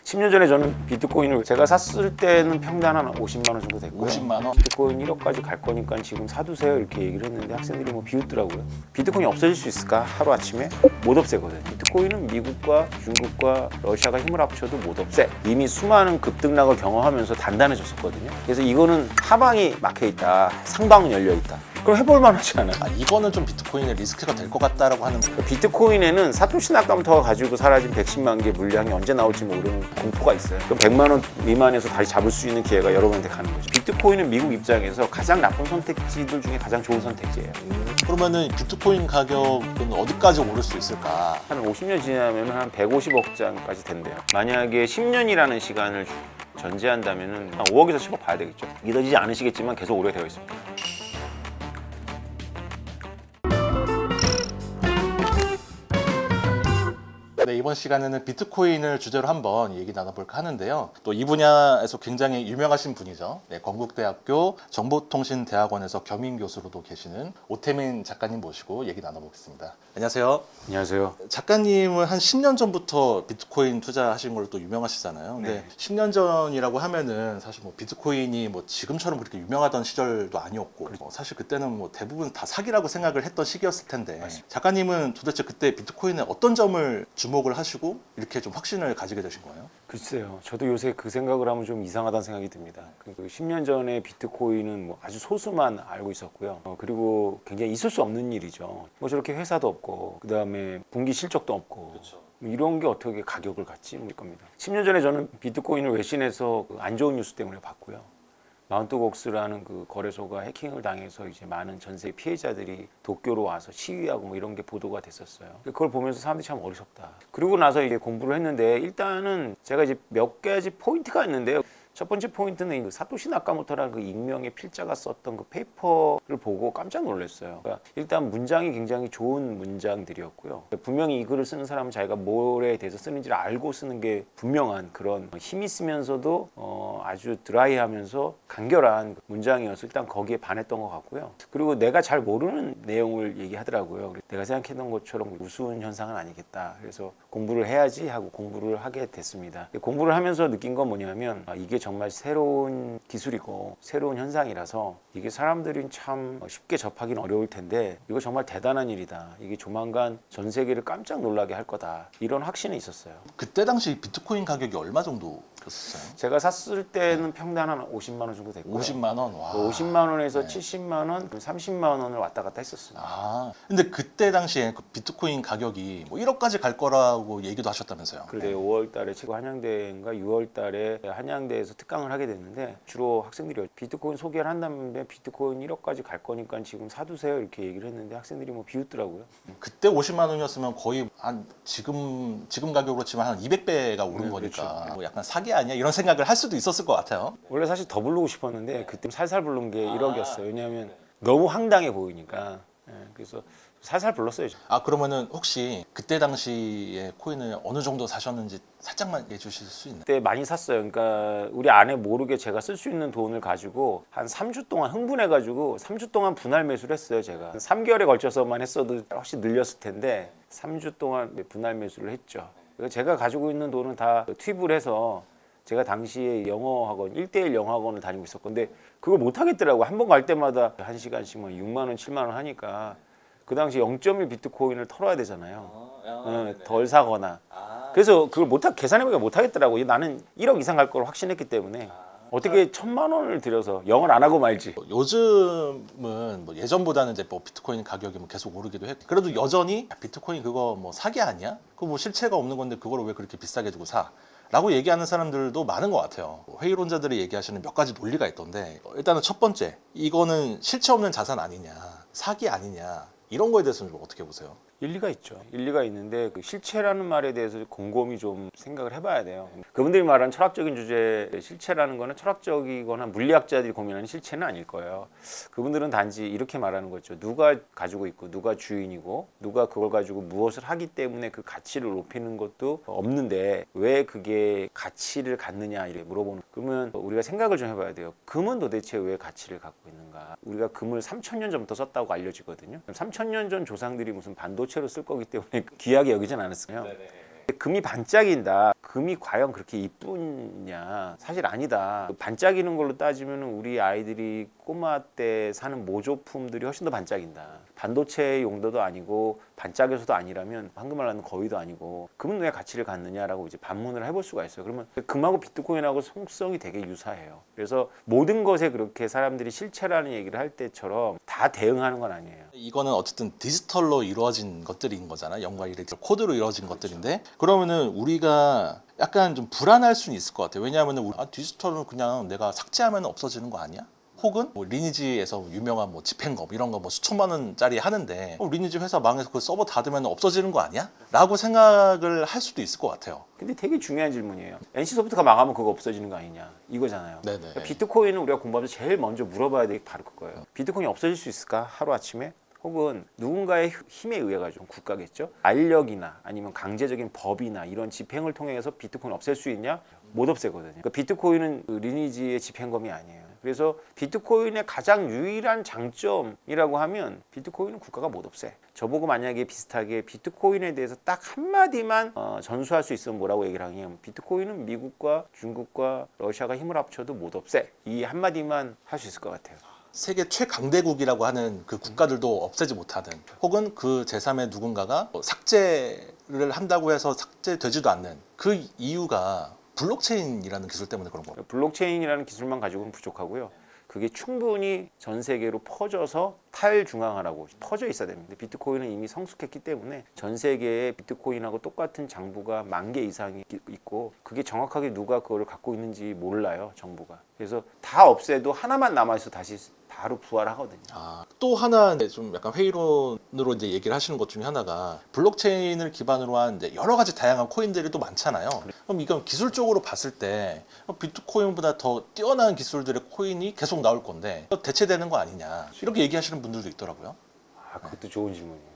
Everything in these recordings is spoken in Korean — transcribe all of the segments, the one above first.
10년 전에 저는 비트코인을 제가 샀을 때는 평당 한 50만 원 정도 됐고요. 50만 원? 비트코인 1억까지 갈 거니까 지금 사두세요 이렇게 얘기를 했는데 학생들이 뭐 비웃더라고요. 비트코인이 없어질 수 있을까? 하루아침에? 못 없애거든. 비트코인은 미국과 중국과 러시아가 힘을 합쳐도 못 없애. 이미 수많은 급등락을 경험하면서 단단해졌었거든요. 그래서 이거는 하방이 막혀있다. 상방은 열려있다. 그럼 해볼 만하지 않아요? 이거는 좀 비트코인의 리스크가 될 것 같다라고 하는 비트코인에는 사토시 나카모토가 가지고 사라진 110만 개 물량이 언제 나올지 모르는 공포가 있어요. 그럼 100만 원 미만에서 다시 잡을 수 있는 기회가 여러분한테 가는 거죠. 비트코인은 미국 입장에서 가장 나쁜 선택지들 중에 가장 좋은 선택지예요. 그러면은 비트코인 가격은 어디까지 오를 수 있을까? 한 50년 지나면 한 150억 장까지 된대요. 만약에 10년이라는 시간을 전제한다면 한 5억에서 10억 봐야 되겠죠. 믿어지지 않으시겠지만 계속 오래되어 있습니다. 네, 이번 시간에는 비트코인을 주제로 한번 얘기 나눠볼까 하는데요. 또 이 분야에서 굉장히 유명하신 분이죠. 네, 건국대학교 정보통신대학원에서 겸임교수로도 계시는 오태민 작가님 모시고 얘기 나눠보겠습니다. 안녕하세요. 안녕하세요. 작가님은 한 10년 전부터 비트코인 투자하신 걸로 또 유명하시잖아요. 근데 네. 10년 전이라고 하면은 사실 뭐 비트코인이 뭐 지금처럼 그렇게 유명하던 시절도 아니었고 사실 그때는 뭐 대부분 다 사기라고 생각을 했던 시기였을 텐데 작가님은 도대체 그때 비트코인에 어떤 점을 주목을 하시고 이렇게 좀 확신을 가지게 되신 거예요? 글쎄요. 저도 요새 그 생각을 하면 좀 이상하다는 생각이 듭니다. 그 10년 전에 비트코인은 뭐 아주 소수만 알고 있었고요. 그리고 굉장히 있을 수 없는 일이죠. 뭐 저렇게 회사도 없고 그다음에 분기 실적도 없고 뭐 이런 게 어떻게 가격을 갖지? 뭐 겁니다. 10년 전에 저는 비트코인을 외신에서 안 좋은 뉴스 때문에 봤고요. 마운트곡스라는 그 거래소가 해킹을 당해서 이제 많은 전세 피해자들이 도쿄로 와서 시위하고 뭐 이런 게 보도가 됐었어요. 그걸 보면서 사람들이 참 어리석다. 그러고 나서 이제 공부를 했는데 일단은 제가 이제 몇 가지 포인트가 있는데요. 첫 번째 포인트는 그 사토시 나카모토라는 그 익명의 필자가 썼던 그 페이퍼를 보고 깜짝 놀랐어요. 그러니까 일단 문장이 굉장히 좋은 문장들이었고요. 분명히 이 글을 쓰는 사람은 자기가 뭐에 대해서 쓰는지를 알고 쓰는 게 분명한 그런 힘이 있으면서도 아주 드라이하면서 간결한 문장이어서 일단 거기에 반했던 것 같고요. 그리고 내가 잘 모르는 내용을 얘기하더라고요. 내가 생각했던 것처럼 우스운 현상은 아니겠다. 그래서 공부를 해야지 하고 공부를 하게 됐습니다. 공부를 하면서 느낀 건 뭐냐면 이게 정말 새로운 기술이고 새로운 현상이라서 이게 사람들이 참 쉽게 접하기는 어려울 텐데 이거 정말 대단한 일이다. 이게 조만간 전 세계를 깜짝 놀라게 할 거다. 이런 확신이 있었어요. 그때 당시 비트코인 가격이 얼마 정도 였었어요? 제가 샀을 때는 평당 한 50만 원 정도 됐고요. 50만 원? 와. 50만 원에서 70만 원, 30만 원을 왔다 갔다 했었습니다. 근데 그때 당시에 그 비트코인 가격이 뭐 1억까지 갈 거라고 얘기도 하셨다면서요? 그때 5월 달에 최고 한양대인가 6월 달에 한양대에서 특강을 하게 됐는데 주로 학생들이 비트코인 소개를 한다면 비트코인 1억까지 갈 거니까 지금 사두세요 이렇게 얘기를 했는데 학생들이 뭐 비웃더라고요. 그때 50만 원이었으면 거의 한 지금 가격으로 치면 한 200배가 오른 네, 거니까 그렇죠. 뭐 약간 사기 아니야? 이런 생각을 할 수도 있었을 것 같아요. 원래 사실 더 부르고 싶었는데 그때 살살 부른 게 1억이었어요. 왜냐하면 너무 황당해 보이니까. 그래서 살살 불렀어요. 그러면은 혹시 그때 당시에 코인을 어느 정도 사셨는지 살짝만 얘기해 주실 수 있나요? 그때 많이 샀어요. 그러니까 우리 아내 모르게 제가 쓸 수 있는 돈을 가지고 한 3주 동안 흥분해가지고 3주 동안 분할 매수를 했어요. 제가 3개월에 걸쳐서만 했어도 훨씬 늘렸을 텐데 3주 동안 분할 매수를 했죠. 그래서 제가 가지고 있는 돈은 다 투입을 해서 제가 당시에 영어학원 1:1 영어학원을 다니고 있었건데 그걸 못 하겠더라고요. 한 번 갈 때마다 1시간씩 뭐 6만 원, 7만 원 하니까 그 당시 0.1 비트코인을 털어야 되잖아요. 덜 사거나. 그래서 그걸 계산해보기가 못 하겠더라고요. 나는 1억 이상 갈 걸 확신했기 때문에 어떻게 1,000만 원을 들여서 영어를 안 하고 말지. 요즘은 뭐 예전보다는 이제 뭐 비트코인 가격이 뭐 계속 오르기도 했고 그래도 여전히 비트코인 그거 뭐 사기 아니야? 그거 뭐 실체가 없는 건데 그걸 왜 그렇게 비싸게 주고 사? 라고 얘기하는 사람들도 많은 것 같아요. 회의론자들이 얘기하시는 몇 가지 논리가 있던데 일단은 첫 번째, 이거는 실체 없는 자산 아니냐, 사기 아니냐 이런 거에 대해서는 좀 어떻게 보세요? 일리가 있죠. 일리가 있는데 그 실체라는 말에 대해서 곰곰이 좀 생각을 해봐야 돼요. 그분들이 말하는 철학적인 주제 실체라는 거는 철학적이거나 물리학자들이 고민하는 실체는 아닐 거예요. 그분들은 단지 이렇게 말하는 거죠. 누가 가지고 있고 누가 주인이고 누가 그걸 가지고 무엇을 하기 때문에 그 가치를 높이는 것도 없는데 왜 그게 가치를 갖느냐 이렇게 물어보는. 그러면 우리가 생각을 좀 해봐야 돼요. 금은 도대체 왜 가치를 갖고 있는가? 우리가 금을 3,000년 전부터 썼다고 알려지거든요. 3,000년 전 조상들이 무슨 반도체로 쓸 거기 때문에 귀하게 여기진 않았어요. 금이 반짝인다. 금이 과연 그렇게 이쁘냐? 사실 아니다. 반짝이는 걸로 따지면 우리 아이들이 꼬마 때 사는 모조품들이 훨씬 더 반짝인다. 반도체 용도도 아니고 반짝여서도 아니라면 황금알라는 거의도 아니고 금은 왜 가치를 갖느냐라고 이제 반문을 해볼 수가 있어요. 그러면 금하고 비트코인하고 속성이 되게 유사해요. 그래서 모든 것에 그렇게 사람들이 실체라는 얘기를 할 때처럼 다 대응하는 건 아니에요. 이거는 어쨌든 디지털로 이루어진 것들인 거잖아. 0과 1의 코드로 이루어진 것들인데 그러면은 우리가 약간 좀 불안할 수는 있을 것 같아요. 왜냐하면 디지털은 그냥 내가 삭제하면 없어지는 거 아니야? 혹은 뭐 리니지에서 유명한 뭐 집행검 이런 거 뭐 수천만 원짜리 하는데 리니지 회사 망해서 그 서버 닫으면 없어지는 거 아니야? 라고 생각을 할 수도 있을 것 같아요. 근데 되게 중요한 질문이에요. NC소프트가 망하면 그거 없어지는 거 아니냐 이거잖아요. 네네. 그러니까 비트코인은 우리가 공부하면서 제일 먼저 물어봐야 되게 바로 그거예요. 비트코인이 없어질 수 있을까? 하루아침에? 혹은 누군가의 힘에 의해 가지고 국가겠죠. 알력이나 아니면 강제적인 법이나 이런 집행을 통해서 비트코인 없앨 수 있냐? 못 없애거든요. 그러니까 비트코인은 그 리니지의 집행검이 아니에요. 그래서 비트코인의 가장 유일한 장점이라고 하면 비트코인은 국가가 못 없애. 저보고 만약에 비슷하게 비트코인에 대해서 딱 한마디만 전수할 수 있으면 뭐라고 얘기를 하냐면 비트코인은 미국과 중국과 러시아가 힘을 합쳐도 못 없애. 이 한마디만 할 수 있을 것 같아요. 세계 최강대국이라고 하는 그 국가들도 없애지 못하는 혹은 그 제3의 누군가가 삭제를 한다고 해서 삭제되지도 않는 그 이유가 블록체인이라는 기술 때문에 그런 거예요. 블록체인이라는 기술만 가지고는 부족하고요. 그게 충분히 전 세계로 퍼져서 탈중앙화라고 퍼져 있어야 됩니다. 비트코인은 이미 성숙했기 때문에 전 세계에 비트코인하고 똑같은 장부가 10,000개 이상이 있고 그게 정확하게 누가 그거를 갖고 있는지 몰라요, 정부가. 그래서 다 없애도 하나만 남아있어 다시 바로 부활하거든요. 또 하나 좀 약간 회의론으로 이제 얘기를 하시는 것 중에 하나가 블록체인을 기반으로 한 이제 여러 가지 다양한 코인들이 또 많잖아요. 그럼 이건 기술적으로 봤을 때 비트코인보다 더 뛰어난 기술들의 코인이 계속 나올 건데 대체되는 거 아니냐 이렇게 얘기하시는 분들도 있더라고요. 그것도 좋은 질문이에요.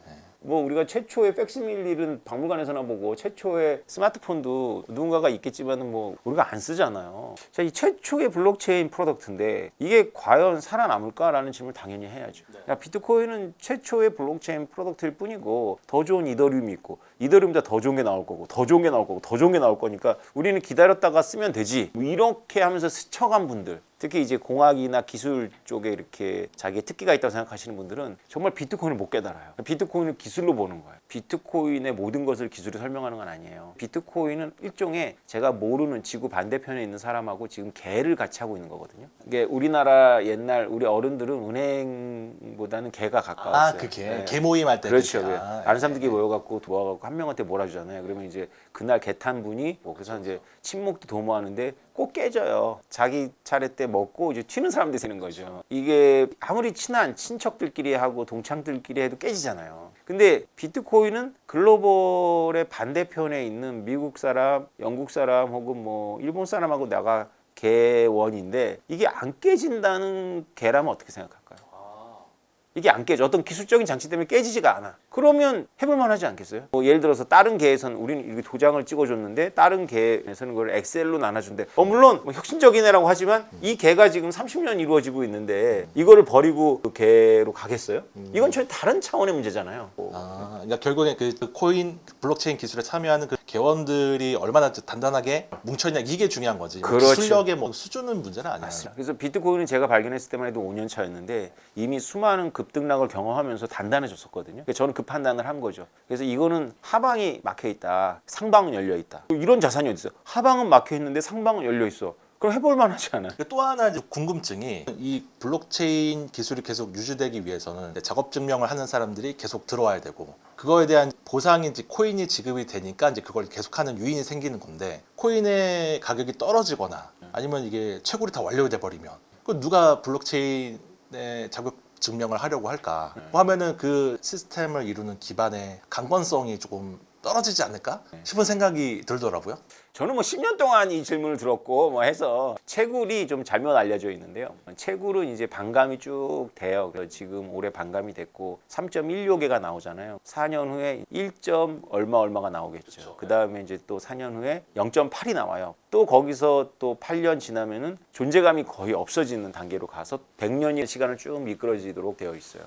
뭐 우리가 최초의 팩시밀리는 박물관에서나 보고 최초의 스마트폰도 누군가가 있겠지만 뭐 우리가 안 쓰잖아요. 자, 이 최초의 블록체인 프로덕트인데 이게 과연 살아남을까라는 질문을 당연히 해야죠. 야, 비트코인은 최초의 블록체인 프로덕트일 뿐이고 더 좋은 이더리움이 있고 이더리움보다 더 좋은 게 나올 거고 더 좋은 게 나올 거고 더 좋은 게 나올 거니까 우리는 기다렸다가 쓰면 되지. 뭐 이렇게 하면서 스쳐간 분들 특히 이제 공학이나 기술 쪽에 이렇게 자기의 특기가 있다고 생각하시는 분들은 정말 비트코인을 못 깨달아요. 비트코인을 기술로 보는 거예요. 비트코인의 모든 것을 기술이 설명하는 건 아니에요. 비트코인은 일종의 제가 모르는 지구 반대편에 있는 사람하고 지금 개를 같이 하고 있는 거거든요. 이게 우리나라 옛날 우리 어른들은 은행보다는 개가 가까웠어요. 그게 개 모임 할 때. 그렇죠. 아는 사람들끼리 모여갖고 도와갖고 한 명한테 몰아주잖아요. 그러면 이제 그날 개 탄 분이 뭐 그래서 이제 친목도 도모하는데 꼭 깨져요. 자기 차례 때 먹고 이제 튀는 사람들이 되는 거죠. 이게 아무리 친한 친척들끼리 하고 동창들끼리 해도 깨지잖아요. 근데 비트코인은 글로벌의 반대편에 있는 미국 사람, 영국 사람 혹은 뭐 일본 사람하고 내가 개원인데 이게 안 깨진다는 개라면 어떻게 생각할까요? 이게 안 깨져. 어떤 기술적인 장치 때문에 깨지지가 않아. 그러면 해볼만 하지 않겠어요? 뭐 예를 들어서 다른 개에서는 우리는 이렇게 도장을 찍어줬는데 다른 개에서는 그걸 엑셀로 나눠준대. 물론 뭐 혁신적인 애라고 하지만 이 개가 지금 30년 이루어지고 있는데 이거를 버리고 그 개로 가겠어요? 이건 전혀 다른 차원의 문제잖아요. 그러니까 결국에 그 코인 블록체인 기술에 참여하는 그 개원들이 얼마나 단단하게 뭉쳐있냐 이게 중요한 거지. 그렇죠. 기술력의 뭐 수준은 문제는 아니야. 그래서 비트코인은 제가 발견했을 때만 해도 5년 차였는데 이미 수많은 급등락을 경험하면서 단단해졌었거든요. 그래서 저는 그 판단을 한 거죠. 그래서 이거는 하방이 막혀 있다, 상방은 열려 있다. 이런 자산이 어디 있어요? 하방은 막혀 있는데 상방은 열려 있어. 그럼 해볼 만하지 않아요? 또 하나 이제 궁금증이 이 블록체인 기술이 계속 유지되기 위해서는 작업 증명을 하는 사람들이 계속 들어와야 되고 그거에 대한 보상이 이제 코인이 지급이 되니까 이제 그걸 계속하는 유인이 생기는 건데 코인의 가격이 떨어지거나 아니면 이게 채굴이 다 완료돼 버리면 그 누가 블록체인의 자격 증명을 하려고 할까 하면은 그 시스템을 이루는 기반의 강건성이 조금 떨어지지 않을까 싶은 생각이 들더라고요. 저는 뭐 10년 동안 이 질문을 들었고 뭐 해서 채굴이 좀 잘못 알려져 있는데요. 채굴은 이제 반감이 쭉 돼요. 그래서 지금 올해 반감이 됐고 3.16개가 나오잖아요. 4년 후에 1. 얼마가 나오겠죠. 그 다음에 이제 또 4년 후에 0.8이 나와요. 또 거기서 또 8년 지나면은 존재감이 거의 없어지는 단계로 가서 100년의 시간을 쭉 미끄러지도록 되어 있어요.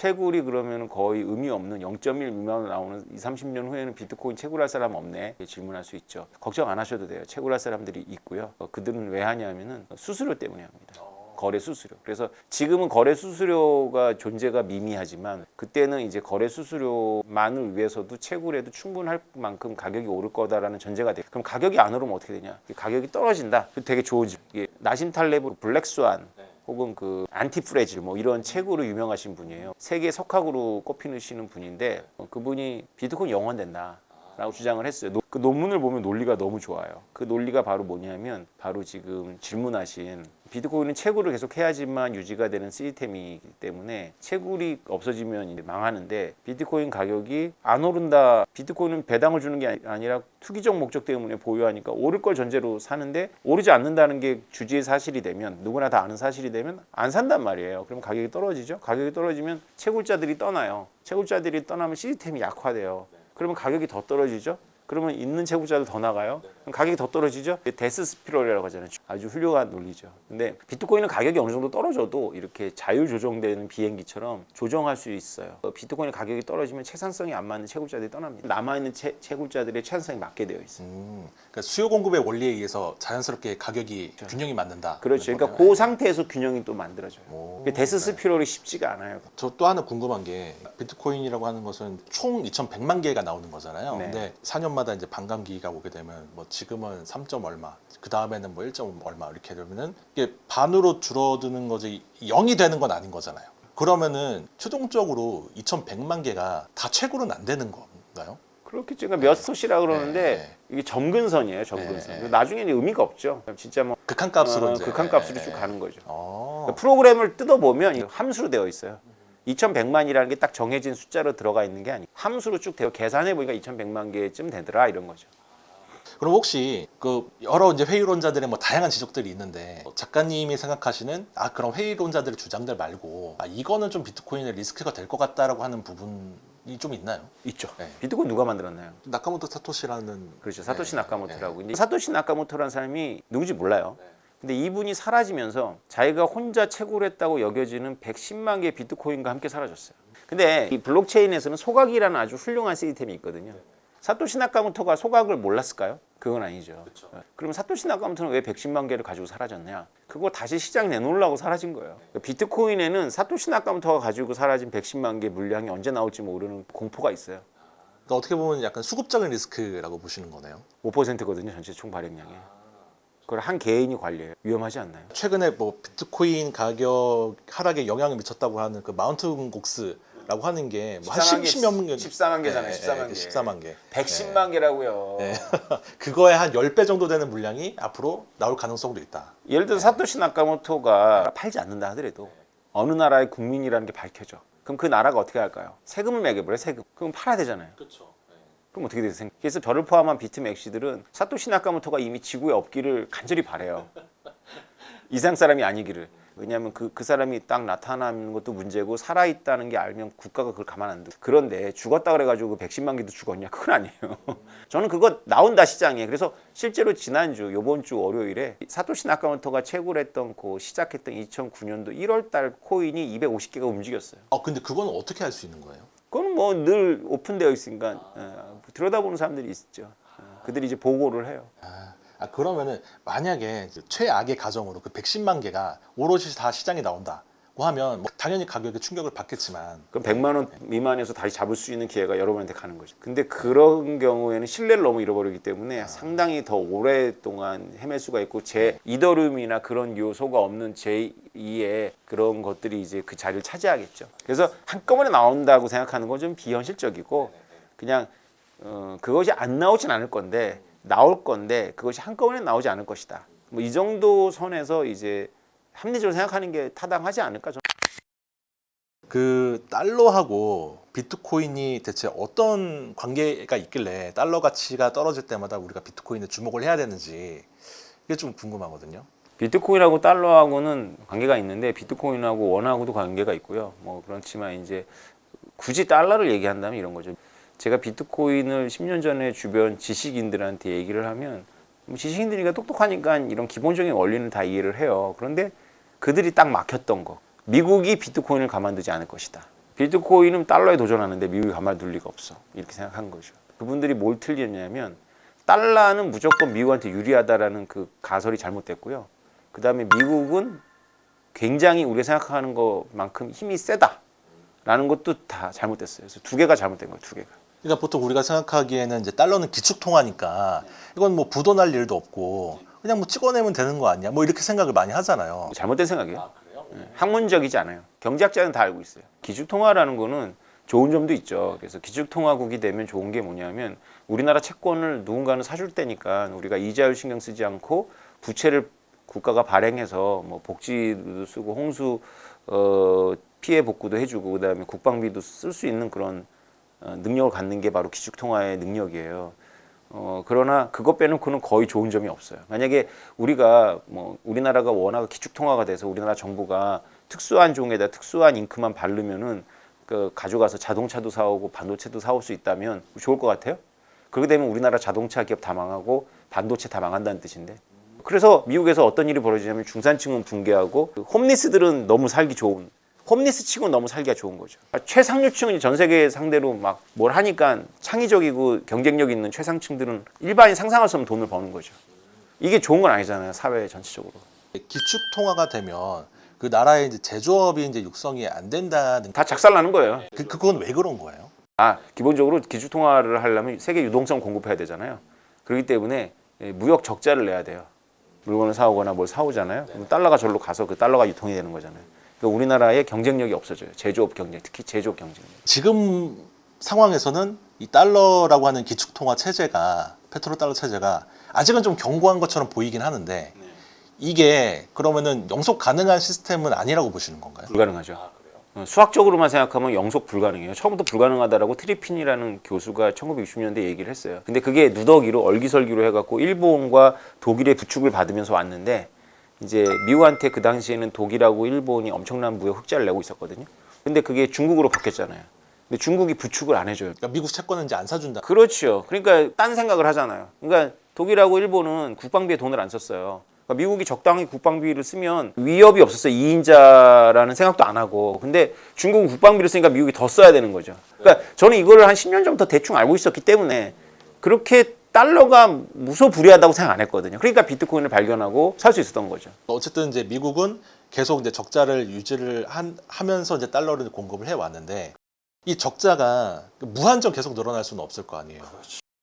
채굴이 그러면 거의 의미 없는 0.1 미만으로 나오는 20, 30년 후에는 비트코인 채굴할 사람 없네 질문할 수 있죠. 걱정 안 하셔도 돼요. 채굴할 사람들이 있고요. 그들은 왜 하냐면은 수수료 때문에 합니다. 거래 수수료. 그래서 지금은 거래 수수료가 존재가 미미하지만 그때는 이제 거래 수수료만을 위해서도 채굴해도 충분할 만큼 가격이 오를 거다라는 전제가 돼요. 그럼 가격이 안 오르면 어떻게 되냐? 가격이 떨어진다. 되게 좋은 이게 나심 탈레브 블랙스완 혹은 그 안티프레질 뭐 이런 책으로 유명하신 분이에요. 세계 석학으로 꼽히시는 분인데 그분이 비트코인 영원된다. 라고 주장을 했어요. 그 논문을 보면 논리가 너무 좋아요. 그 논리가 바로 뭐냐면 바로 지금 질문하신 비트코인은 채굴을 계속 해야지만 유지가 되는 시스템이기 때문에 채굴이 없어지면 이제 망하는데 비트코인 가격이 안 오른다. 비트코인은 배당을 주는 게 아니라 투기적 목적 때문에 보유하니까 오를 걸 전제로 사는데 오르지 않는다는 게 주지의 사실이 되면 누구나 다 아는 사실이 되면 안 산단 말이에요. 그럼 가격이 떨어지죠. 가격이 떨어지면 채굴자들이 떠나요. 채굴자들이 떠나면 시스템이 약화돼요. 그러면 가격이 더 떨어지죠. 그러면 있는 채굴자들 더 나가요. 그럼 가격이 더 떨어지죠. 데스 스피럴이라고 하잖아요. 아주 훌륭한 논리죠. 근데 비트코인은 가격이 어느 정도 떨어져도 이렇게 자율 조정되는 비행기처럼 조정할 수 있어요. 비트코인 가격이 떨어지면 채산성이 안 맞는 채굴자들이 떠납니다. 남아있는 채굴자들의 채산성이 맞게 되어 있어요. 그러니까 수요 공급의 원리에 의해서 자연스럽게 가격이 균형이 맞는다. 그렇죠. 그러니까 그 상태에서 균형이 또 만들어져요. 오, 데스 스피럴이 쉽지가 않아요. 저 또 하나 궁금한 게 비트코인이라고 하는 것은 총 2,100만 개가 나오는 거잖아요. 네. 근데 4년마다 이제 반감기가 오게 되면 뭐 지금은 3. 얼마, 그 다음에는 뭐 1. 얼마 이렇게 되면은 이게 반으로 줄어드는 거지 0이 되는 건 아닌 거잖아요. 그러면은 최종적으로 2,100만 개가 다 채굴은 안 되는 건가요? 그렇겠죠. 그러니까 몇 소시라 그러는데 이게 점근선이에요. 점근선. 나중에는 의미가 없죠. 진짜 뭐 극한값으로 이제 극한값으로 쭉 가는 거죠. 어. 그러니까 프로그램을 뜯어보면 함수로 되어 있어요. 2,100만이라는 게 딱 정해진 숫자로 들어가 있는 게 아니고 함수로 쭉 되어 계산해 보니까 2,100만 개쯤 되더라 이런 거죠. 그럼 혹시 그 여러 이제 회의론자들의 뭐 다양한 지적들이 있는데 작가님이 생각하시는 그럼 회의론자들의 주장들 말고 이거는 좀 비트코인의 리스크가 될 것 같다라고 하는 부분이 좀 있나요? 있죠. 네. 비트코인 누가 만들었나요? 나카모토 사토시라는 그렇죠. 사토시 네, 나카모토라고. 근데 사토시 나카모토라는 사람이 누군지 몰라요. 근데 이분이 사라지면서 자기가 혼자 채굴했다고 여겨지는 110만 개의 비트코인과 함께 사라졌어요. 근데 이 블록체인에서는 소각이라는 아주 훌륭한 시스템이 있거든요. 사토시 나카모토가 소각을 몰랐을까요? 그건 아니죠. 그쵸. 그럼 사토시 나카모토는 왜 110만 개를 가지고 사라졌냐? 그거 다시 시장에 내놓으려고 사라진 거예요. 비트코인에는 사토시 나카모토가 가지고 사라진 110만 개 물량이 언제 나올지 모르는 공포가 있어요. 그러니까 어떻게 보면 약간 수급적인 리스크라고 보시는 거네요. 5%거든요. 전체 총 발행량에. 그걸 한 개인이 관리해요. 위험하지 않나요? 최근에 뭐 비트코인 가격 하락에 영향을 미쳤다고 하는 그 마운트 곡스라고 하는 게 뭐 한 10몇 개 14만 개잖아요. 네, 14만 네, 개. 14만 개. 110만 개라고요. 네. 그거에 한 10배 정도 되는 물량이 앞으로 나올 가능성도 있다. 예를 들어 사토시 나카모토가 팔지 않는다 하더라도 어느 나라의 국민이라는 게 밝혀져. 그럼 그 나라가 어떻게 할까요? 세금을 매겨버려요. 세금. 그럼 팔아야 되잖아요. 그렇죠. 그럼 어떻게 되세요? 그래서 저를 포함한 비트맥시들은 사토시 나카모토가 이미 지구에 없기를 간절히 바라요. 이상 사람이 아니기를. 왜냐하면 그 사람이 딱 나타나는 것도 문제고 살아있다는 게 알면 국가가 그걸 가만 안 둬. 그런데 죽었다 그래가지고 110만 개도 죽었냐? 그건 아니에요. 저는 그거 나온다 시장에. 그래서 실제로 지난주 요번 주 월요일에 사토시 나카모토가 채굴했던 시작했던 2009년도 1월달 코인이 250개가 움직였어요. 근데 그건 어떻게 할 수 있는 거예요? 그건 뭐 늘 오픈되어 있으니까 들여다보는 사람들이 있죠. 그들이 이제 보고를 해요. 그러면은 만약에 최악의 가정으로 그 110만 개가 오롯이 다 시장에 나온다고 하면 뭐 당연히 가격에 충격을 받겠지만 그럼 100만 원 미만에서 다시 잡을 수 있는 기회가 여러분한테 가는 거죠. 근데 그런 경우에는 신뢰를 너무 잃어버리기 때문에 상당히 더 오랫동안 헤맬 수가 있고 제 이더리움이나 그런 요소가 없는 제2의 그런 것들이 이제 그 자리를 차지하겠죠. 그래서 한꺼번에 나온다고 생각하는 건 좀 비현실적이고 그냥 그것이 안 나오진 않을 건데 나올 건데 그것이 한꺼번에 나오지 않을 것이다. 뭐 이 정도 선에서 이제 합리적으로 생각하는 게 타당하지 않을까? 그 달러하고 비트코인이 대체 어떤 관계가 있길래 달러 가치가 떨어질 때마다 우리가 비트코인에 주목을 해야 되는지 이게 좀 궁금하거든요. 비트코인하고 달러하고는 관계가 있는데 비트코인하고 원하고도 관계가 있고요. 뭐 그렇지만 이제 굳이 달러를 얘기한다면 이런 거죠. 제가 비트코인을 10년 전에 주변 지식인들한테 얘기를 하면 지식인들이니까 똑똑하니까 이런 기본적인 원리는 다 이해를 해요. 그런데 그들이 딱 막혔던 거. 미국이 비트코인을 가만두지 않을 것이다. 비트코인은 달러에 도전하는데 미국이 가만둘 리가 없어. 이렇게 생각한 거죠. 그분들이 뭘 틀렸냐면 달러는 무조건 미국한테 유리하다라는 그 가설이 잘못됐고요. 그 다음에 미국은 굉장히 우리가 생각하는 것만큼 힘이 세다라는 것도 다 잘못됐어요. 그래서 두 개가 잘못된 거예요. 두 개가. 그러니까 보통 우리가 생각하기에는 이제 달러는 기축 통화니까 이건 뭐 부도날 일도 없고 그냥 뭐 찍어내면 되는 거 아니야? 뭐 이렇게 생각을 많이 하잖아요. 잘못된 생각이에요. 학문적이지 않아요. 경제학자는 다 알고 있어요. 기축통화라는 거는 좋은 점도 있죠. 그래서 기축통화국이 되면 좋은 게 뭐냐면 우리나라 채권을 누군가는 사줄 때니까 우리가 이자율 신경 쓰지 않고 부채를 국가가 발행해서 뭐 복지도 쓰고 홍수 피해 복구도 해주고 그다음에 국방비도 쓸 수 있는 그런 능력을 갖는 게 바로 기축통화의 능력이에요. 그러나 그것 빼놓고는 거의 좋은 점이 없어요. 만약에 우리가 뭐 우리나라가 워낙 기축통화가 돼서 우리나라 정부가 특수한 종에다 특수한 잉크만 바르면은 그 가져가서 자동차도 사오고 반도체도 사올 수 있다면 좋을 것 같아요. 그렇게 되면 우리나라 자동차 기업 다 망하고 반도체 다 망한다는 뜻인데. 그래서 미국에서 어떤 일이 벌어지냐면 중산층은 붕괴하고 홈리스들은 너무 살기 좋은. 홈리스 치고는 너무 살기가 좋은 거죠. 최상류층은 전 세계 상대로 막 뭘 하니까 창의적이고 경쟁력 있는 최상층들은 일반인 상상할 수 없는 돈을 버는 거죠. 이게 좋은 건 아니잖아요. 사회 전체적으로. 기축 통화가 되면 그 나라의 이제 제조업이 이제 육성이 안 된다는 다 작살나는 거예요. 그건 왜 그런 거예요? 기본적으로 기축통화를 하려면 세계 유동성 공급해야 되잖아요. 그렇기 때문에 무역 적자를 내야 돼요. 물건을 사오거나 뭘 사오잖아요. 그럼 달러가 절로 가서 그 달러가 유통이 되는 거잖아요. 그러니까 우리나라의 경쟁력이 없어져요. 제조업 경쟁, 특히 제조업 경쟁력. 지금 상황에서는 이 달러라고 하는 기축 통화 체제가 페트로달러 체제가 아직은 좀 견고한 것처럼 보이긴 하는데 이게 그러면은 영속 가능한 시스템은 아니라고 보시는 건가요? 불가능하죠. 수학적으로만 생각하면 영속 불가능해요. 처음부터 불가능하다라고 트리핀이라는 교수가 1960년대 얘기를 했어요. 근데 그게 누더기로 얼기설기로 해갖고 일본과 독일의 부축을 받으면서 왔는데 이제 미국한테 그 당시에는 독일하고 일본이 엄청난 무역 흑자를 내고 있었거든요. 근데 그게 중국으로 바뀌었잖아요. 근데 중국이 부축을 안 해줘요. 그러니까 미국 채권은 이제 안 사준다. 그렇죠. 그러니까 딴 생각을 하잖아요. 그러니까 독일하고 일본은 국방비에 돈을 안 썼어요. 그러니까 미국이 적당히 국방비를 쓰면 위협이 없었어요. 2인자라는 생각도 안 하고. 근데 중국은 국방비를 쓰니까 미국이 더 써야 되는 거죠. 그러니까 저는 이거를 한 10년 전부터 대충 알고 있었기 때문에 그렇게 달러가 무소불위하다고 생각 안 했거든요. 그러니까 비트코인을 발견하고 살 수 있었던 거죠. 어쨌든 이제 미국은 계속 이제 적자를 유지를 하면서 이제 달러를 공급을 해 왔는데 이 적자가 무한정 계속 늘어날 수는 없을 거 아니에요.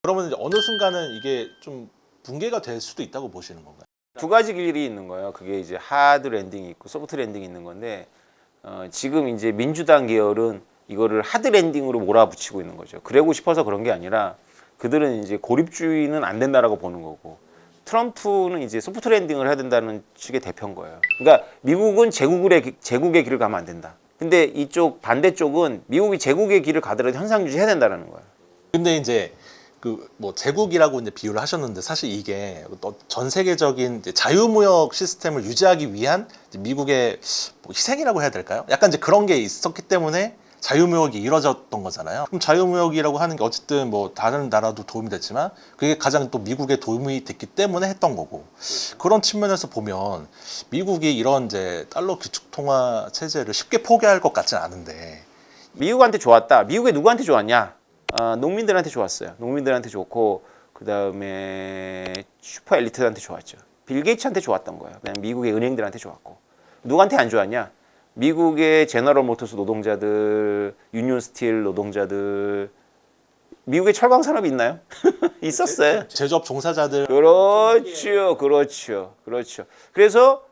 그러면 이제 어느 순간은 이게 좀 붕괴가 될 수도 있다고 보시는 건가요? 두 가지 길이 있는 거예요. 그게 이제 하드 랜딩이 있고 소프트 랜딩이 있는 건데 지금 이제 민주당 계열은 이거를 하드 랜딩으로 몰아붙이고 있는 거죠. 그러고 싶어서 그런 게 아니라 그들은 이제 고립주의는 안 된다라고 보는 거고 트럼프는 이제 소프트 랜딩을 해야 된다는 식의 대표인 거예요. 그러니까 미국은 제국의 길을 가면 안 된다. 근데 이쪽 반대쪽은 미국이 제국의 길을 가더라도 현상 유지해야 된다는 거예요. 근데 이제 그 뭐 제국이라고 이제 비유를 하셨는데 사실 이게 전 세계적인 이제 자유무역 시스템을 유지하기 위한 이제 미국의 뭐 희생이라고 해야 될까요? 약간 이제 그런 게 있었기 때문에 자유무역이 이루어졌던 거잖아요. 그럼 자유무역이라고 하는 게 어쨌든 뭐 다른 나라도 도움이 됐지만 그게 가장 또 미국에 도움이 됐기 때문에 했던 거고 그런 측면에서 보면 미국이 이런 이제 달러 기축 통화 체제를 쉽게 포기할 것 같지는 않은데 미국한테 좋았다. 미국에 누구한테 좋았냐? 농민들한테 좋았어요. 농민들한테 좋고 그 다음에 슈퍼 엘리트한테 좋았죠. 빌 게이츠한테 좋았던 거예요. 그냥 미국의 은행들한테 좋았고 누구한테 안 좋았냐? 미국의 제너럴 모터스 노동자들, 유니온 스틸 노동자들, 미국의 철강 산업이 있나요? 있었어요. 제조업 종사자들 그렇죠. 그래서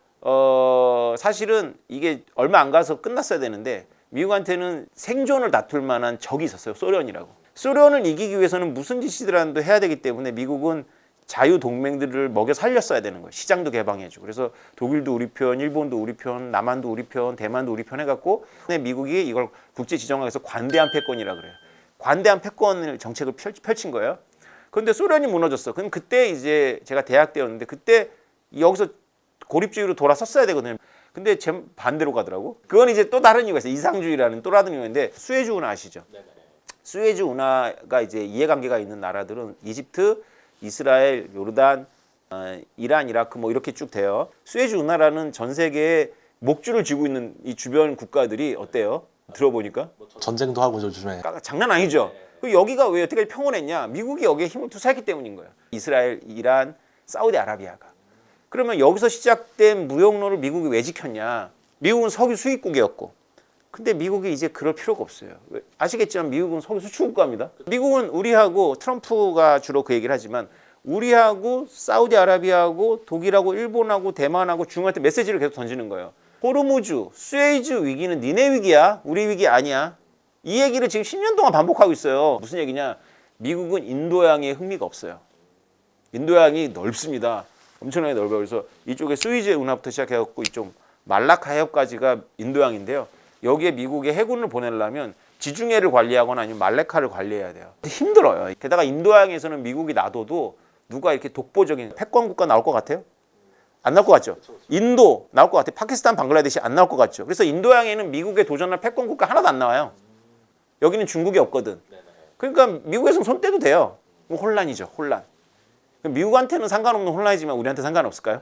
사실은 이게 얼마 안 가서 끝났어야 되는데 미국한테는 생존을 다툴 만한 적이 있었어요. 소련이라고. 소련을 이기기 위해서는 무슨 짓이라도 해야 되기 때문에 미국은 자유 동맹들을 먹여 살렸어야 되는 거예요. 시장도 개방해주고. 그래서 독일도 우리 편, 일본도 우리 편, 남한도 우리 편, 대만도 우리 편 해갖고 미국이 이걸 국제지정학에서 관대한 패권이라 그래요. 관대한 패권을 정책을 펼친 거예요. 그런데 소련이 무너졌어. 그럼 그때 이제 제가 대학 때였는데 그때 여기서 고립주의로 돌아섰어야 되거든요. 근데 반대로 가더라고. 그건 이제 또 다른 이유가 있어요. 이상주의라는 또 다른 이유인데 수에즈 운하 아시죠? 수에즈 운하가 이제 이해관계가 있는 나라들은 이집트, 이스라엘, 요르단, 이란, 이라크 뭐 이렇게 쭉 돼요. 수에즈 운하라는 전 세계에 목줄을 쥐고 있는 이 주변 국가들이 어때요? 들어보니까 전쟁도 하고 요즘에. 장난 아니죠. 그 여기가 왜 여태까지 평온했냐? 미국이 여기에 힘을 투사했기 때문인 거예요. 이스라엘, 이란, 사우디아라비아가. 그러면 여기서 시작된 무역로를 미국이 왜 지켰냐? 미국은 석유 수입국이었고. 근데 미국이 이제 그럴 필요가 없어요. 아시겠지만 미국은 석유 수출국가입니다. 미국은 우리하고 트럼프가 주로 그 얘기를 하지만 우리하고 사우디아라비아하고 독일하고 일본하고 대만하고 중국한테 메시지를 계속 던지는 거예요. 호르무즈, 수에이즈 위기는 니네 위기야. 우리 위기 아니야. 이 얘기를 지금 10년 동안 반복하고 있어요. 무슨 얘기냐? 미국은 인도양에 흥미가 없어요. 인도양이 넓습니다. 엄청나게 넓어요. 그래서 이쪽에 스위즈 운하부터 시작해갖고 이쪽 말라카 해협까지가 인도양인데요. 여기에 미국의 해군을 보내려면 지중해를 관리하거나 아니면 말레카를 관리해야 돼요. 힘들어요. 게다가 인도양에서는 미국이 놔둬도 누가 이렇게 독보적인 패권 국가 나올 것 같아요? 안 나올 것 같죠? 인도 나올 것 같아요. 파키스탄, 방글라데시 안 나올 것 같죠? 그래서 인도양에는 미국에 도전할 패권 국가 하나도 안 나와요. 여기는 중국이 없거든. 그러니까 미국에서는 손 떼도 돼요. 혼란이죠, 혼란. 미국한테는 상관없는 혼란이지만 우리한테 상관없을까요?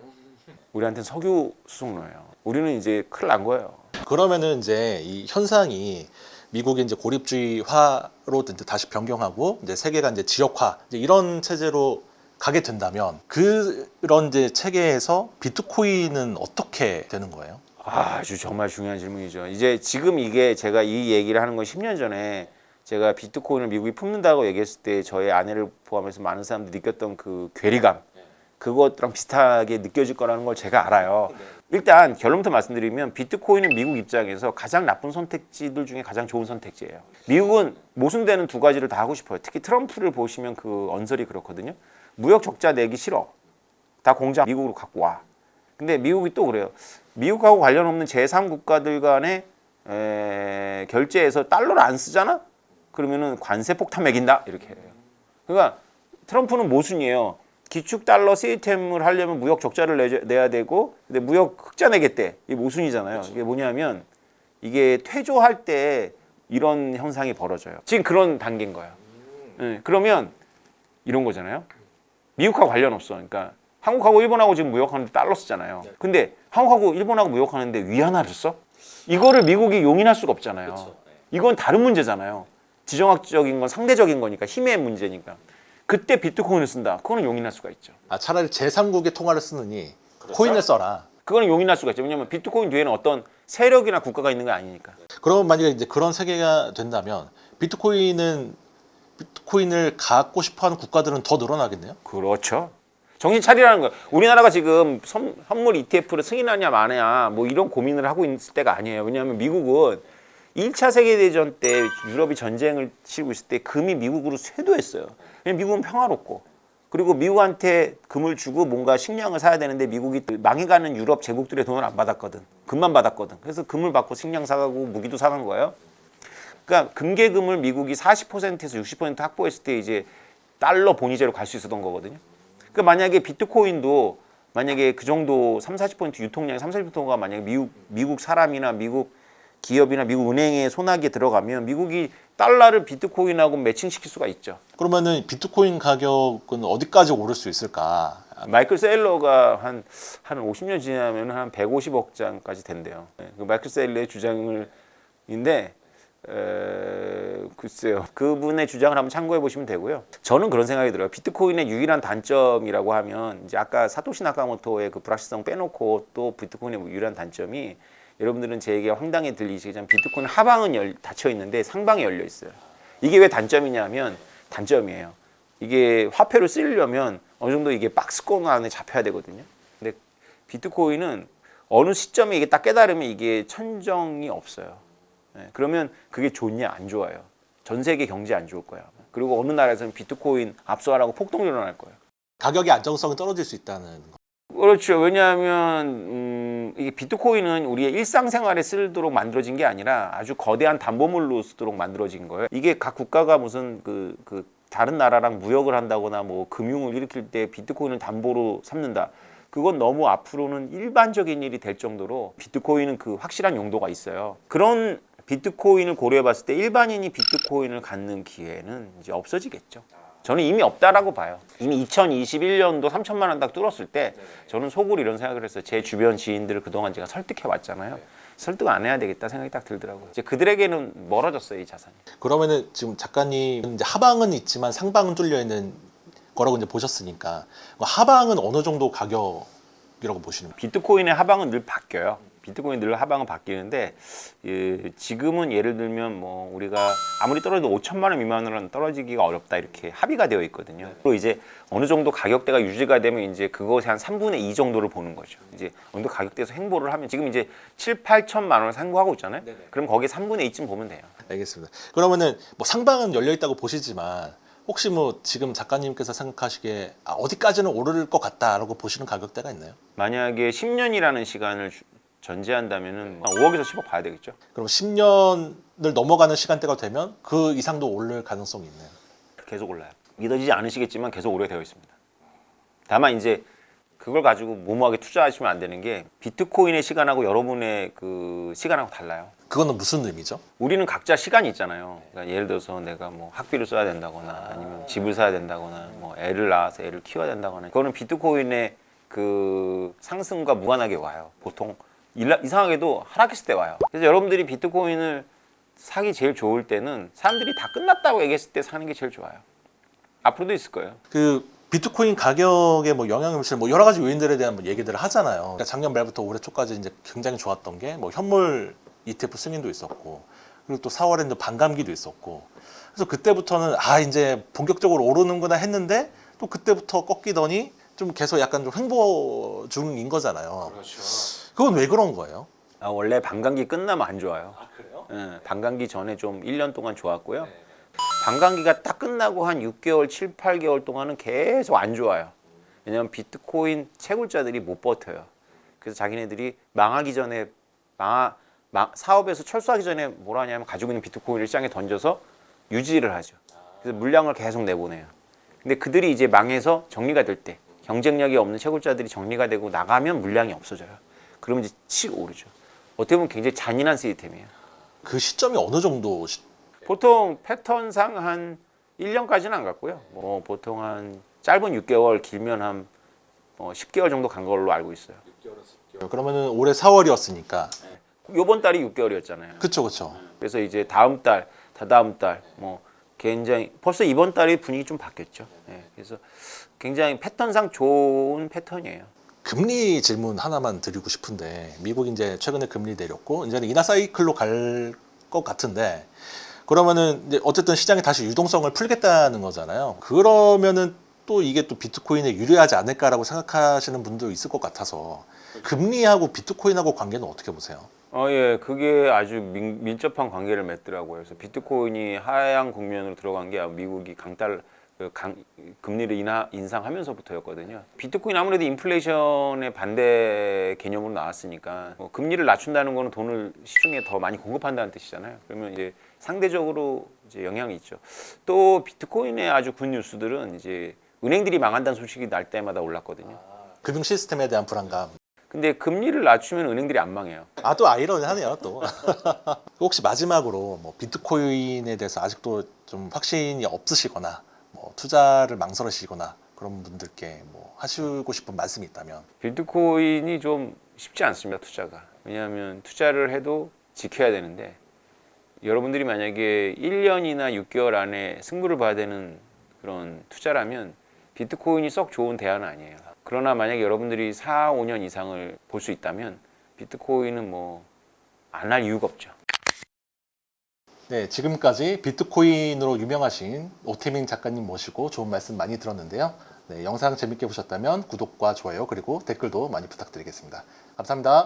우리한테는 석유 수송로예요. 우리는 이제 큰일 난 거예요. 그러면은 이제 이 현상이 미국이 이제 고립주의화로 이제 다시 변경하고 이제 세계가 이제 지역화 이제 이런 체제로 가게 된다면 그런 이제 체계에서 비트코인은 어떻게 되는 거예요? 아주 정말 중요한 질문이죠. 이제 지금 이게 제가 이 얘기를 하는 건 10년 전에 제가 비트코인을 미국이 품는다고 얘기했을 때 저의 아내를 포함해서 많은 사람들이 느꼈던 그 괴리감 그것랑 비슷하게 느껴질 거라는 걸 제가 알아요. 일단 결론부터 말씀드리면 비트코인은 미국 입장에서 가장 나쁜 선택지들 중에 가장 좋은 선택지예요. 미국은 모순되는 두 가지를 다 하고 싶어요. 특히 트럼프를 보시면 그 언설이 그렇거든요. 무역 적자 내기 싫어. 다 공장 미국으로 갖고 와. 근데 미국이 또 그래요. 미국하고 관련 없는 제3국가들 간의 결제에서 달러를 안 쓰잖아? 그러면은 관세 폭탄 매긴다. 이렇게 해요. 그러니까 트럼프는 모순이에요. 기축 달러 시스템을 하려면 무역 적자를 내야 되고, 근데 무역 흑자 내겠대. 이게 모순이잖아요. 이게 뭐냐면 이게 퇴조할 때 이런 현상이 벌어져요. 지금 그런 단계인 거예요. 그러면 이런 거잖아요. 미국하고 관련 없어. 그러니까 한국하고 일본하고 지금 무역하는데 달러 쓰잖아요. 근데 한국하고 일본하고 무역하는데 위안화를 써? 이거를 미국이 용인할 수가 없잖아요. 이건 다른 문제잖아요. 지정학적인 건 상대적인 거니까 힘의 문제니까. 그때 비트코인을 쓴다. 그거는 용인할 수가 있죠. 아 차라리 제3국의 통화를 쓰느니 코인을 써라. 그거는 용인할 수가 있죠. 왜냐하면 비트코인 뒤에는 어떤 세력이나 국가가 있는 게 아니니까. 그러면 만약에 이제 그런 세계가 된다면 비트코인을 갖고 싶어하는 국가들은 더 늘어나겠네요. 그렇죠. 정신 차리라는 거예요. 우리나라가 지금 선물 ETF를 승인하냐 마냐 뭐 이런 고민을 하고 있을 때가 아니에요. 왜냐하면 미국은 1차 세계대전 때 유럽이 전쟁을 치르고 있을 때 금이 미국으로 쇄도했어요. 왜냐면 미국은 평화롭고 그리고 미국한테 금을 주고 뭔가 식량을 사야 되는데 미국이 망해가는 유럽 제국들의 돈을 안 받았거든. 금만 받았거든. 그래서 금을 받고 식량 사가고 무기도 사간 거예요. 그러니까 금괴금을 미국이 40%에서 60% 확보했을 때 이제 달러 본위제로 갈 수 있었던 거거든요. 그러니까 만약에 비트코인도 만약에 그 정도 30-40% 유통량이 30%가 만약에 미국 사람이나 미국 기업이나 미국 은행의 손아귀에 들어가면 미국이 달러를 비트코인하고 매칭시킬 수가 있죠. 그러면은 비트코인 가격은 어디까지 오를 수 있을까? 마이클 셀러가 한 50년 지나면 한 150억 장까지 된대요. 그 마이클 셀러의 주장인데 글쎄요. 그분의 주장을 한번 참고해 보시면 되고요. 저는 그런 생각이 들어요. 비트코인의 유일한 단점이라고 하면 이제 아까 사토시 나카모토의 그 불확실성 빼놓고 또 비트코인의 유일한 단점이 여러분들은 제 얘기가 황당히 들리시겠지만 비트코인 하방은 닫혀 있는데 상방이 열려 있어요. 이게 왜 단점이냐면 단점이에요. 이게 화폐를 쓰려면 어느 정도 이게 박스권 안에 잡혀야 되거든요. 근데 비트코인은 어느 시점에 이게 딱 깨달으면 이게 천정이 없어요. 그러면 그게 좋냐 안 좋아요. 전 세계 경제 안 좋을 거야. 그리고 어느 나라에서는 비트코인 압수하라고 폭동 일어날 거예요. 가격의 안정성이 떨어질 수 있다는 거. 그렇죠. 왜냐하면 이게 비트코인은 우리의 일상생활에 쓰도록 만들어진 게 아니라 아주 거대한 담보물로 쓰도록 만들어진 거예요. 이게 각 국가가 무슨 그 다른 나라랑 무역을 한다거나 뭐 금융을 일으킬 때 비트코인을 담보로 삼는다. 그건 너무 앞으로는 일반적인 일이 될 정도로 비트코인은 그 확실한 용도가 있어요. 그런 비트코인을 고려해 봤을 때 일반인이 비트코인을 갖는 기회는 이제 없어지겠죠. 저는 이미 없다라고 봐요. 이미 2021년도 3천만 원 딱 뚫었을 때 저는 속으로 이런 생각을 했어요. 제 주변 지인들을 그동안 제가 설득해 왔잖아요. 설득 안 해야 되겠다 생각이 딱 들더라고요. 이제 그들에게는 멀어졌어요, 이 자산이. 그러면은 지금 작가님 이제 하방은 있지만 상방은 뚫려 있는 거라고 이제 보셨으니까 하방은 어느 정도 가격이라고 보시는 거예요? 비트코인의 하방은 늘 바뀌어요. 비트코인 늘 하방은 바뀌는데 지금은 예를 들면 뭐 우리가 아무리 떨어져도 5천만 원 미만으로는 떨어지기가 어렵다 이렇게 합의가 되어 있거든요. 그리고 이제 어느 정도 가격대가 유지가 되면 이제 그것의 한 3분의 2 정도를 보는 거죠. 이제 어느 정도 가격대에서 횡보를 하면 지금 이제 7, 8천만 원을 횡보하고 있잖아요. 그럼 거기에 3분의 2쯤 보면 돼요. 알겠습니다. 그러면은 뭐 상방은 열려 있다고 보시지만 혹시 뭐 지금 작가님께서 생각하시기에 어디까지는 오를 것 같다라고 보시는 가격대가 있나요? 만약에 10년이라는 시간을 전제한다면은 5억에서 10억 봐야 되겠죠. 그럼 10년을 넘어가는 시간대가 되면 그 이상도 오를 가능성이 있나요? 계속 올라요. 믿어지지 않으시겠지만 계속 오래되어 있습니다. 다만 이제 그걸 가지고 무모하게 투자하시면 안 되는 게 비트코인의 시간하고 여러분의 그 시간하고 달라요. 그거는 무슨 의미죠? 우리는 각자 시간이 있잖아요. 그러니까 예를 들어서 내가 뭐 학비를 써야 된다거나 아니면 집을 사야 된다거나 뭐 애를 낳아서 애를 키워야 된다거나 그거는 비트코인의 그 상승과 무관하게 와요. 보통 이상하게도 하락했을 때 와요. 그래서 여러분들이 비트코인을 사기 제일 좋을 때는 사람들이 다 끝났다고 얘기했을 때 사는 게 제일 좋아요. 앞으로도 있을 거예요. 그 비트코인 가격에 뭐 영향을 미치는 뭐 여러 가지 요인들에 대한 뭐 얘기들을 하잖아요. 그러니까 작년 말부터 올해 초까지 이제 굉장히 좋았던 게 뭐 현물 ETF 승인도 있었고 그리고 또 4월에는 또 반감기도 있었고 그래서 그때부터는 이제 본격적으로 오르는구나 했는데 또 그때부터 꺾이더니 좀 계속 약간 좀 횡보 중인 거잖아요. 그렇죠. 그건 왜 그런 거예요? 원래 반감기 끝나면 안 좋아요. 그래요? 예, 반감기 전에 좀 1년 동안 좋았고요. 반감기가 딱 끝나고 한 6개월, 7, 8개월 동안은 계속 안 좋아요. 왜냐하면 비트코인 채굴자들이 못 버텨요. 그래서 자기네들이 망하기 전에 사업에서 철수하기 전에 뭘 하냐면 가지고 있는 비트코인을 시장에 던져서 유지를 하죠. 그래서 물량을 계속 내보내요. 근데 그들이 이제 망해서 정리가 될 때 경쟁력이 없는 채굴자들이 정리가 되고 나가면 물량이 없어져요. 그러면 이제 치고 오르죠. 어떻게 보면 굉장히 잔인한 시스템이에요. 그 시점이 어느 정도 보통 패턴상 한 1년까지는 안 갔고요. 뭐 보통 한 짧은 6개월, 길면 한 10개월 정도 간 걸로 알고 있어요. 그러면은 올해 4월이었으니까 요번 달이 6개월이었잖아요. 그쵸. 그래서 이제 다음 달, 다다음 달, 뭐 굉장히 벌써 이번 달이 분위기 좀 바뀌었죠. 네, 그래서 굉장히 패턴상 좋은 패턴이에요. 금리 질문 하나만 드리고 싶은데 미국이 이제 최근에 금리 내렸고 이제는 인하 사이클로 갈 것 같은데 그러면은 이제 어쨌든 시장에 다시 유동성을 풀겠다는 거잖아요. 그러면은 또 이게 또 비트코인에 유리하지 않을까라고 생각하시는 분도 있을 것 같아서 금리하고 비트코인하고 관계는 어떻게 보세요? 예, 그게 아주 밀접한 관계를 맺더라고요. 그래서 비트코인이 하향 국면으로 들어간 게 미국이 금리를 인상하면서부터였거든요. 비트코인 아무래도 인플레이션의 반대 개념으로 나왔으니까 금리를 낮춘다는 거는 돈을 시중에 더 많이 공급한다는 뜻이잖아요. 그러면 이제 상대적으로 이제 영향이 있죠. 또 비트코인의 아주 굿 뉴스들은 이제 은행들이 망한다는 소식이 날 때마다 올랐거든요. 금융 시스템에 대한 불안감. 근데 금리를 낮추면 은행들이 안 망해요. 또 아이러니하네요 또. 혹시 마지막으로 뭐 비트코인에 대해서 아직도 좀 확신이 없으시거나 뭐 투자를 망설이시거나 그런 분들께 뭐 하시고 싶은 말씀이 있다면? 비트코인이 좀 쉽지 않습니다, 투자가. 왜냐하면 투자를 해도 지켜야 되는데 여러분들이 만약에 1년이나 6개월 안에 승부를 봐야 되는 그런 투자라면 비트코인이 썩 좋은 대안은 아니에요. 그러나 만약에 여러분들이 4, 5년 이상을 볼 수 있다면 비트코인은 뭐 안 할 이유가 없죠. 네, 지금까지 비트코인으로 유명하신 오태민 작가님 모시고 좋은 말씀 많이 들었는데요. 네, 영상 재밌게 보셨다면 구독과 좋아요 그리고 댓글도 많이 부탁드리겠습니다. 감사합니다.